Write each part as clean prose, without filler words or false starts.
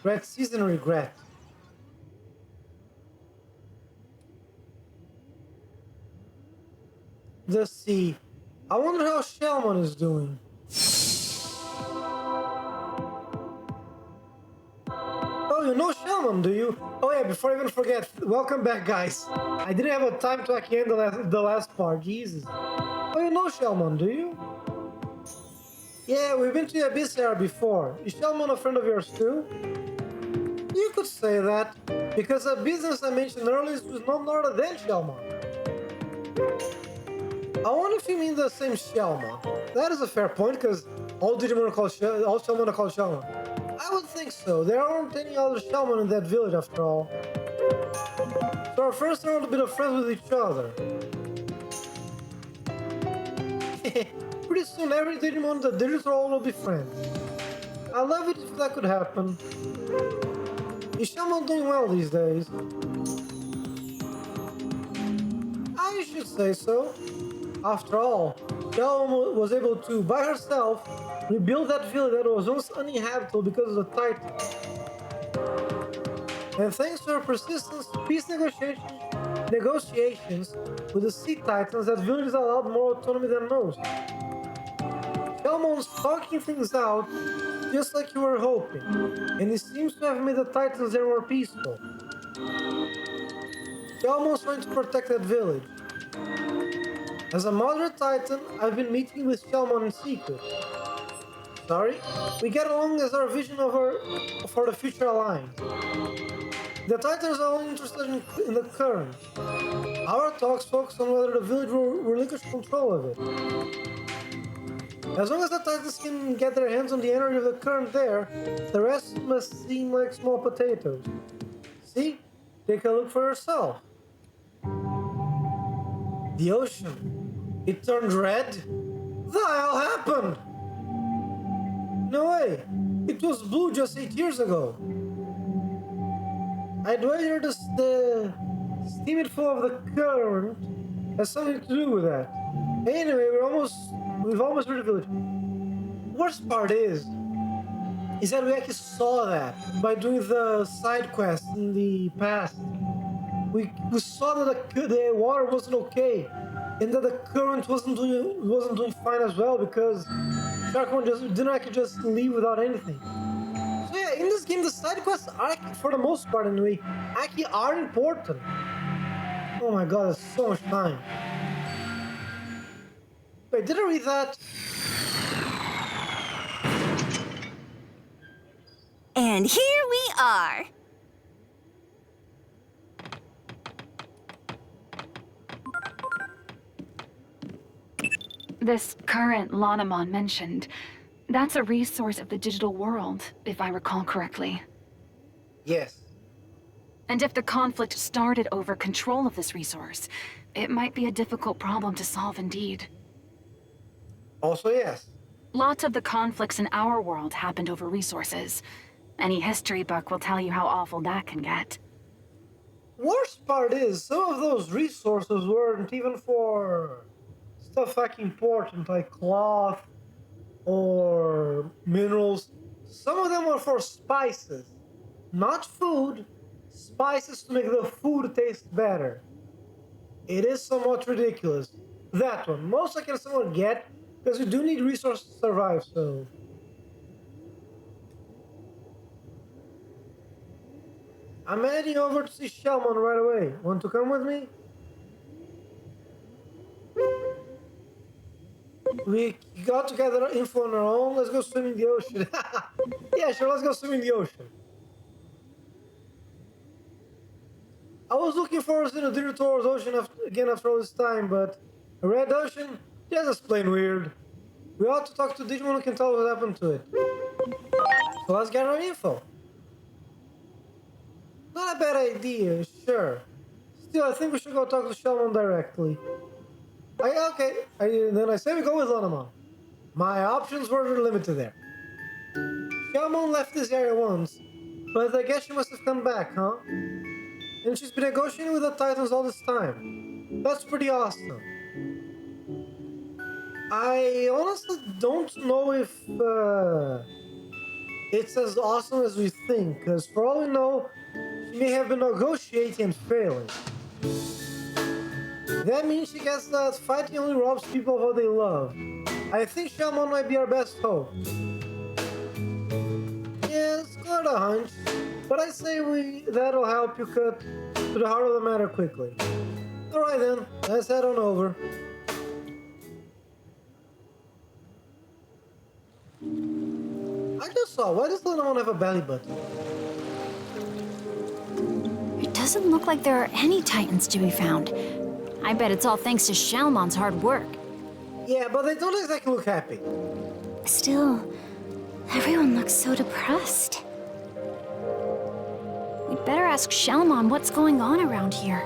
Red season regret. Let's see. I wonder how Shellmon is doing. Oh, you know Shellmon, do you? Oh yeah, before I even forget, welcome back, guys. I didn't have a time to actually end the last part. Jesus. Oh, you know Shellmon, do you? Yeah, we've been to the Abyss Era before. Is Shellmon a friend of yours too? You could say that, because the business I mentioned earlier was none other than Shellmon. I wonder if you mean the same Shellmon. That is a fair point, because all Digimon are called all Shellmon are called Shellmon. I would think so. There aren't any other Shellmon in that village after all. So our first are a bit of friends with each other. Pretty soon every Digimon that digital will be friends. I love it if that could happen. Is Shellmon doing well these days? I should say so. After all, Shellmon was able to, by herself, rebuild that village that was once uninhabitable because of the Titan. And thanks to her persistence, peace negotiations with the Sea Titans, that village is allowed more autonomy than most. Shellmon's talking things out, just like you were hoping, and it seems to have made the Titans there more peaceful. Shellmon's trying to protect that village. As a moderate Titan, I've been meeting with Shellmon in secret. Sorry? We get along as our vision for the future alliance. The Titans are only interested in the current. Our talks focus on whether the village will relinquish control of it. As long as the Titans can get their hands on the energy of the current there, the rest must seem like small potatoes. See? Take a look for yourself. The ocean. It turned red? The hell happened? No way. It was blue just 8 years ago. I'd wager the steaming flow of the current has something to do with that. Anyway, we've almost reached the village. Worst part is that we actually saw that by doing the side quest in the past. We saw that the water wasn't okay, and that the current wasn't doing fine as well, because Sharkmon didn't actually just leave without anything. So yeah, in this game, the side quests are, for the most part anyway, actually are important. Oh my god, that's so much time. Wait, did I read that? And here we are. This current Lanamon mentioned, that's a resource of the digital world, if I recall correctly. Yes. And if the conflict started over control of this resource, it might be a difficult problem to solve indeed. Also yes. Lots of the conflicts in our world happened over resources. Any history book will tell you how awful that can get. Worst part is, some of those resources weren't even for stuff like important, like cloth or minerals. Some of them were for spices. Not food, spices to make the food taste better. It is somewhat ridiculous. That one. Most I can somewhat get, because you do need resources to survive, so... I'm heading over to see Shellmon right away. Want to come with me? We got to gather info on our own. Let's go swim in the ocean. Yeah, sure, let's go swim in the ocean. I was looking forward to the Dirito's ocean again after all this time, but a red ocean? Yeah, that's plain weird. We ought to talk to Digimon who can tell what happened to it. So let's gather info. Not a bad idea, sure. Still, I think we should go talk to Shellmon directly. Then I say we go with Lanamon. My options were limited there. Shellmon left this area once, but I guess she must have come back, huh? And she's been negotiating with the Titans all this time. That's pretty awesome. I honestly don't know it's as awesome as we think, because for all we know, she may have been negotiating and failing. That means she gets that fighting only robs people of what they love. I think Shellmon might be our best hope. Yeah, it's quite a hunch, but I say that'll help you cut to the heart of the matter quickly. Alright then, let's head on over. I just saw, why does Lanamon have a belly button? It doesn't look like there are any Titans to be found. I bet it's all thanks to Shellmon's hard work. Yeah, but they don't exactly look happy. Still, everyone looks so depressed. We'd better ask Shellmon what's going on around here.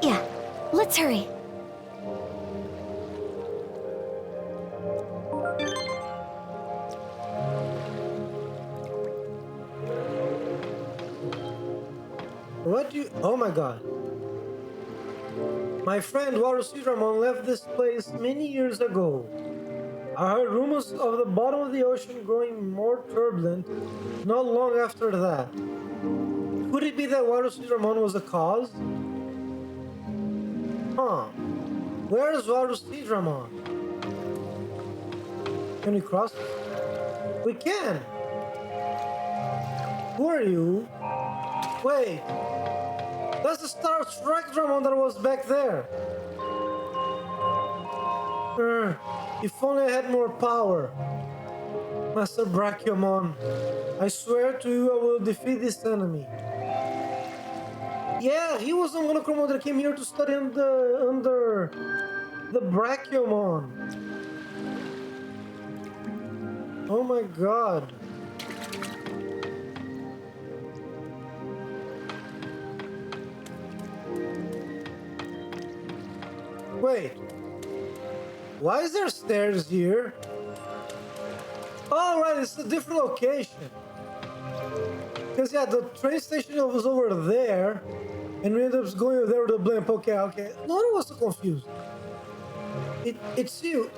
Yeah, let's hurry. What do you... Oh my god. My friend Warusiramon left this place many years ago. I heard rumors of the bottom of the ocean growing more turbulent not long after that. Could it be that Warusiramon was the cause? Huh. Where is Warusiramon? Can we cross? We can! Who are you? Wait! That's the Star Strike Dramon that was back there! If only I had more power. Master Brachiomon, I swear to you I will defeat this enemy. Yeah, he was the monochromon that came here to study under the Brachiomon. Oh my god. Wait. Why is there stairs here? Oh right, it's a different location. Because yeah, the train station was over there, and we ended up going there with the blimp. Okay. No one was so confused. It's you.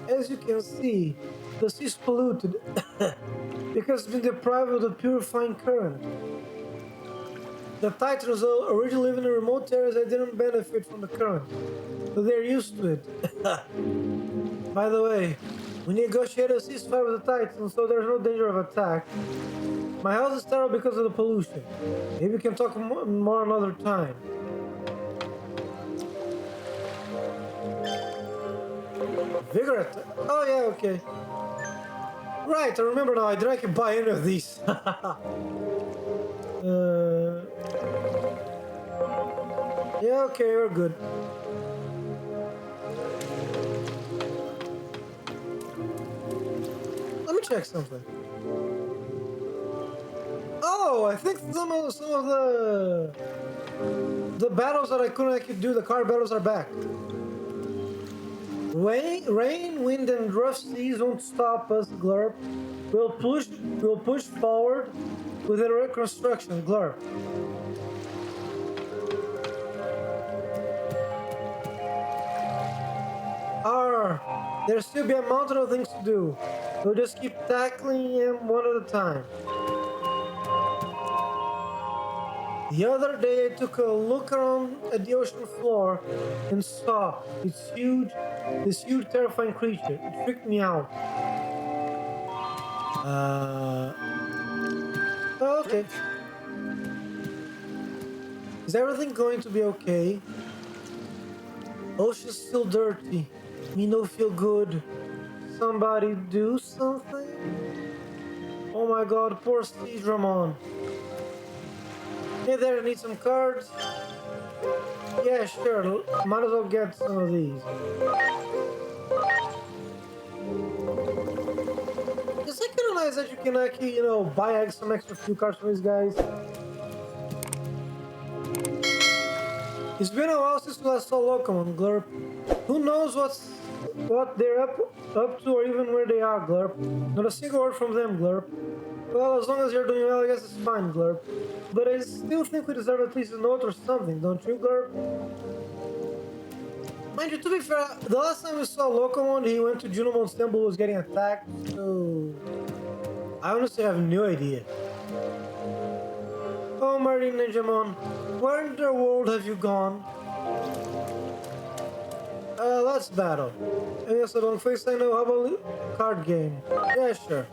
As you can see, the sea is polluted because it's been deprived of the purifying current. The Titans originally lived in remote areas that didn't benefit from the current, but they're used to it. By the way, we negotiated a ceasefire with the Titans, so there's no danger of attack. My house is terrible because of the pollution. Maybe we can talk more another time. Vigor attack. Oh yeah, okay. Right, I remember now. I didn't buy any of these. Yeah, okay, we're good. Let me check something. Oh, I think some of the battles that I couldn't actually do, the card battles are back. Rain, wind, and rough seas won't stop us, Glurp. We'll push forward with a reconstruction, Glurp. There'll still be a mountain of things to do. We'll just keep tackling them one at a time. The other day I took a look around at the ocean floor and saw this huge terrifying creature. It freaked me out. Okay. Is everything going to be okay? Ocean's still dirty. Me no feel good. Somebody do something? Oh my god, poor Steve Ramon. Hey there, need some cards? Yeah, sure. Might as well get some of these. It's like kind of nice that you can actually, buy some extra few cards for these guys. It's been a while since we last saw Locomon, Glurp. Who knows what they're up to or even where they are, Glurp. Not a single word from them, Glurp. Well, as long as you're doing well, I guess it's fine, Glurp. But I still think we deserve at least a note or something, don't you, Glurp? Mind you, to be fair, the last time we saw Locomon, he went to Junomon's temple, was getting attacked, so... I honestly have no idea. Oh, Marine Ninjamon, where in the world have you gone? Let's battle. And yes, a long face I know. How about a card game? Yeah, sure.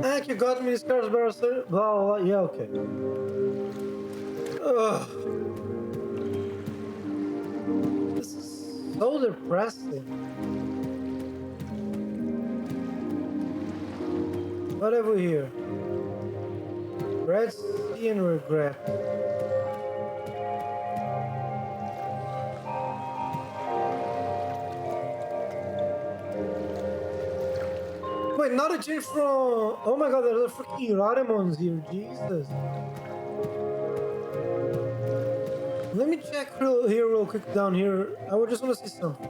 Heck, you got me, Scars Barrister. Blah, blah, blah. Yeah, okay. Ugh. This is so depressing. What have we here? Red Sea and Regret. Wait, not a change from... Oh my god, there's a freaking Lanamons here, Jesus. Let me check here real quick down here. I would just want to see something.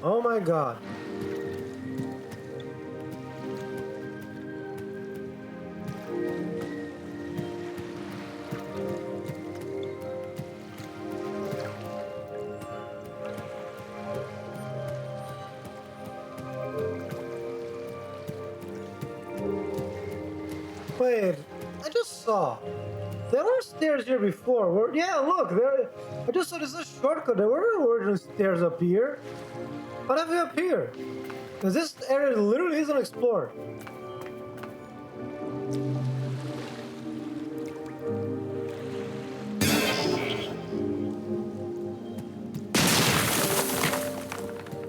Oh my god. Wait, I just saw. There were stairs here before. Yeah, look, there. I just saw this is a shortcut. There were original stairs up here. What have we up here? Because this area literally isn't explored.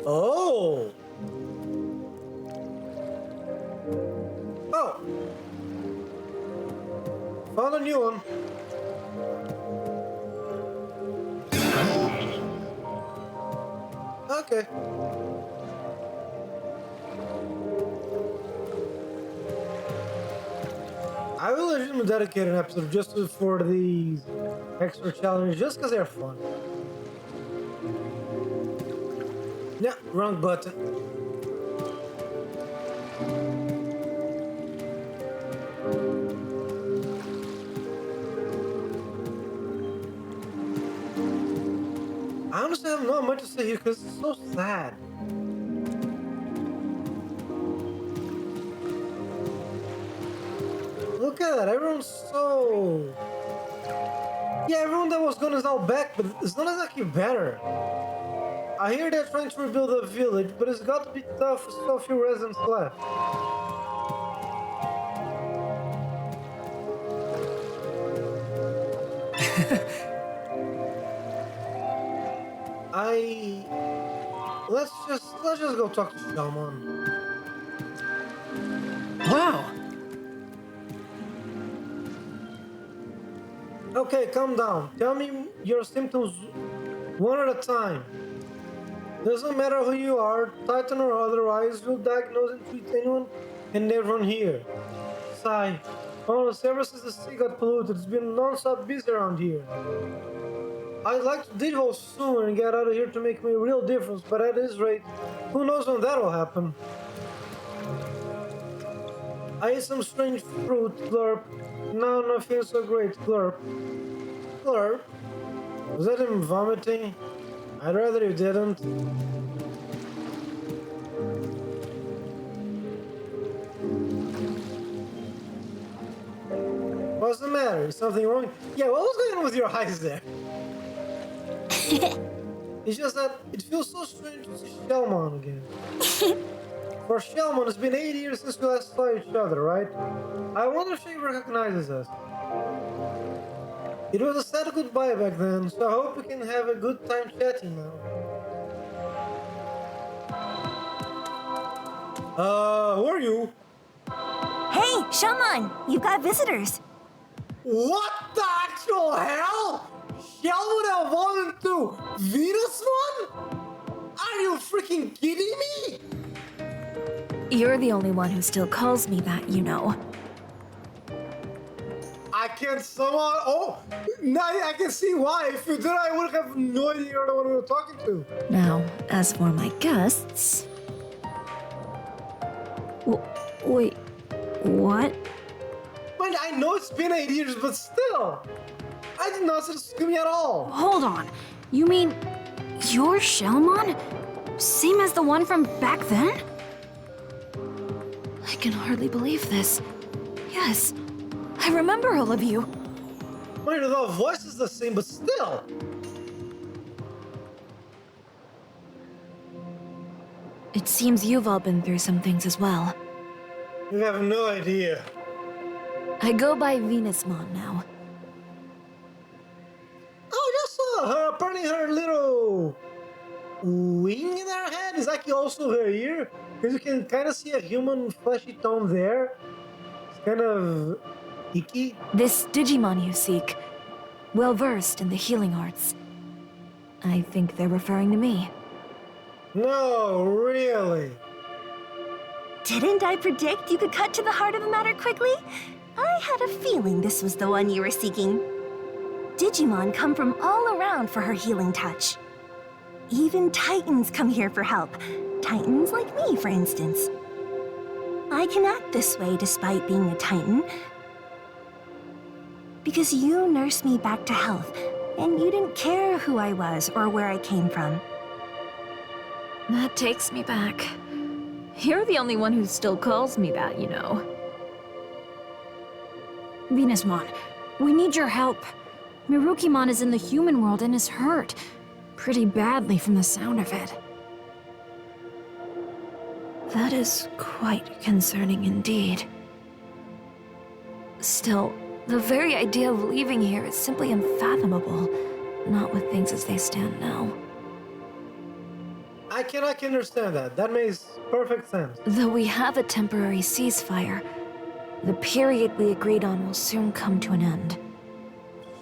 Oh. Oh. Found a new one. Okay. I will legitimately dedicate an episode just for these extra challenges, just because they're fun. Yeah, wrong button. I honestly have not much to say here because it's so sad. Look at that, everyone's so... Yeah, everyone that was gone is now back, but it's not exactly better. I hear they're trying to rebuild the village, but it's got to be tough with so few residents left. Let's just go talk to Shellmon. Wow! Okay, calm down. Tell me your symptoms one at a time. Doesn't matter who you are, Titan or otherwise, we'll diagnose and treat anyone and everyone here. Sigh. Almost ever since the sea got polluted, it's been non-stop busy around here. I'd like to Digimon soon and get out of here to make me a real difference, but at this rate, who knows when that'll happen. I ate some strange fruit, Glurp. Now I'm not feeling so great, Glurp. Glurp? Was that him vomiting? I'd rather you didn't. What's the matter? Is something wrong? Yeah, what was going on with your eyes there? It's just that it feels so strange to see Shellmon again. For Shellmon, it's been 8 years since we last saw each other, right? I wonder if she recognizes us. It was a sad goodbye back then, so I hope we can have a good time chatting now. Who are you? Hey, Shellmon, you've got visitors. What the actual hell? Shellmon evolved into Venusmon? Are you freaking kidding me? You're the only one who still calls me that, you know. I can somehow. Oh, now I can see why. If you did, I would have no idea you're the one we were talking to. Now, as for my guests... Wait, what? Man, I know it's been 8 years, but still. I did not see this coming at all. Hold on. You mean you're Shellmon? Same as the one from back then? I can hardly believe this. Yes, I remember all of you. Mind you, the voice is the same, but still. It seems you've all been through some things as well. You have no idea. I go by Venusmon now. Oh, I just saw her. Apparently, her little wing in her head is actually also her ear. Because you can kind of see a human fleshy tone there. It's kind of icky. This Digimon you seek, well versed in the healing arts. I think they're referring to me. No, really. Didn't I predict you could cut to the heart of the matter quickly? I had a feeling this was the one you were seeking. Digimon come from all around for her healing touch. Even Titans come here for help. Titans like me, for instance. I can act this way despite being a Titan, because you nursed me back to health, and you didn't care who I was or where I came from. That takes me back. You're the only one who still calls me that, you know. Venusmon, we need your help. Mirukimon is in the human world and is hurt. Pretty badly from the sound of it. That is quite concerning indeed. Still, the very idea of leaving here is simply unfathomable, not with things as they stand now. I can understand that. That makes perfect sense. Though we have a temporary ceasefire, the period we agreed on will soon come to an end.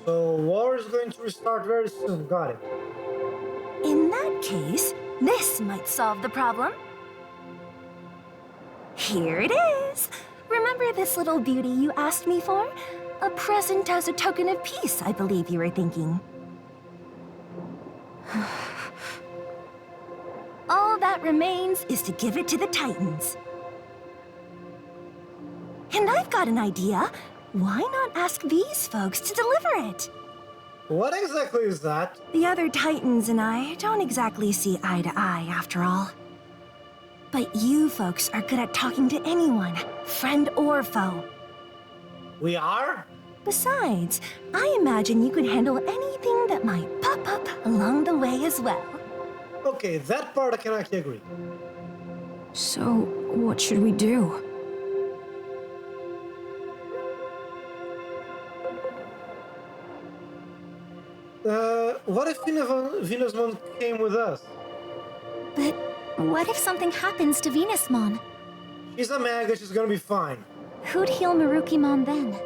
So war is going to restart very soon. Got it. In that case, this might solve the problem. Here it is. Remember this little beauty you asked me for? A present as a token of peace, I believe you were thinking. All that remains is to give it to the Titans. And I've got an idea. Why not ask these folks to deliver it? What exactly is that? The other Titans and I don't exactly see eye to eye, after all. But you folks are good at talking to anyone, friend or foe. We are? Besides, I imagine you could handle anything that might pop up along the way as well. Okay, that part I can actually agree. So, what should we do? What if Venusmon came with us? But what if something happens to Venusmon? She's a mega, she's gonna be fine. Who'd heal Mirukimon then?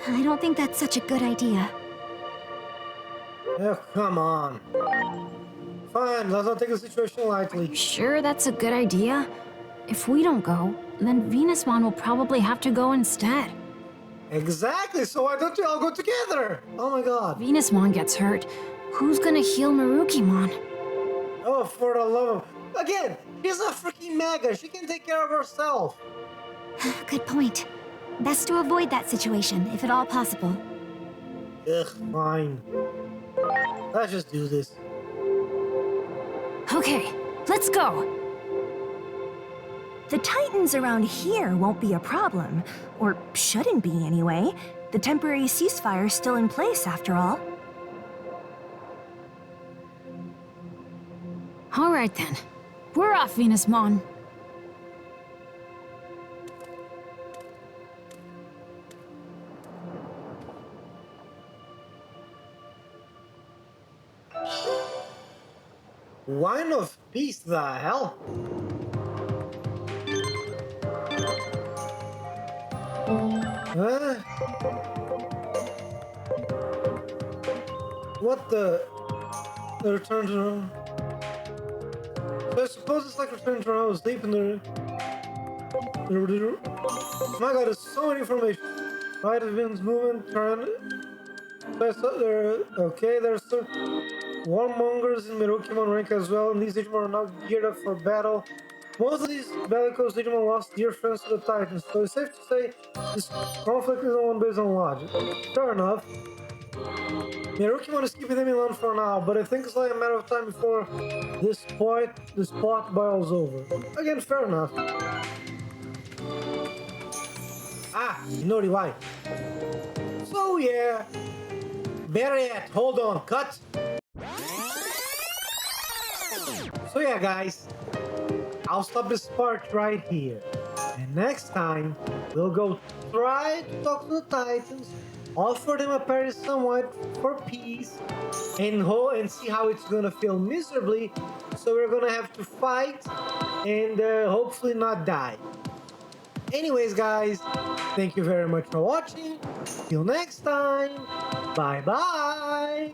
I don't think that's such a good idea. Oh, come on. Fine, let's not take the situation lightly. Sure, that's a good idea. If we don't go, then Venusmon will probably have to go instead. Exactly, so why don't we all go together? Oh my god. Venusmon gets hurt. Who's gonna heal Mirukimon? Oh, for the love of... Again, she's a freaking mega, she can take care of herself. Good point. Best to avoid that situation, if at all possible. Ugh, fine. Let's just do this. Okay, let's go. The Titans around here won't be a problem, or shouldn't be anyway. The temporary ceasefire's still in place, after all. All right then. We're off, Venusmon. Wine of peace, the hell? Huh? What the return to... So I suppose it's like return to normal, sleep in the... My god, there's so much information. Vitamins, movement, turn... Okay, there's some warmongers in Mirokimon rank as well, and these Digimon are now geared up for battle. Most of these bellicose Digimon lost dear friends to the Titans, so it's safe to say this conflict isn't one based on logic. Fair enough. Mirokimon is keeping them in line for now, but I think it's like a matter of time before this plot boils over. Again, fair enough. Ah, Inori, why? So yeah. Better yet, hold on, cut. So yeah, guys, I'll stop this part right here. And next time, we'll go try to talk to the Titans, offer them a Paris somewhat for peace, and see how it's gonna feel miserably. So we're gonna have to fight and hopefully not die. Anyways, guys, thank you very much for watching. Till next time, bye bye.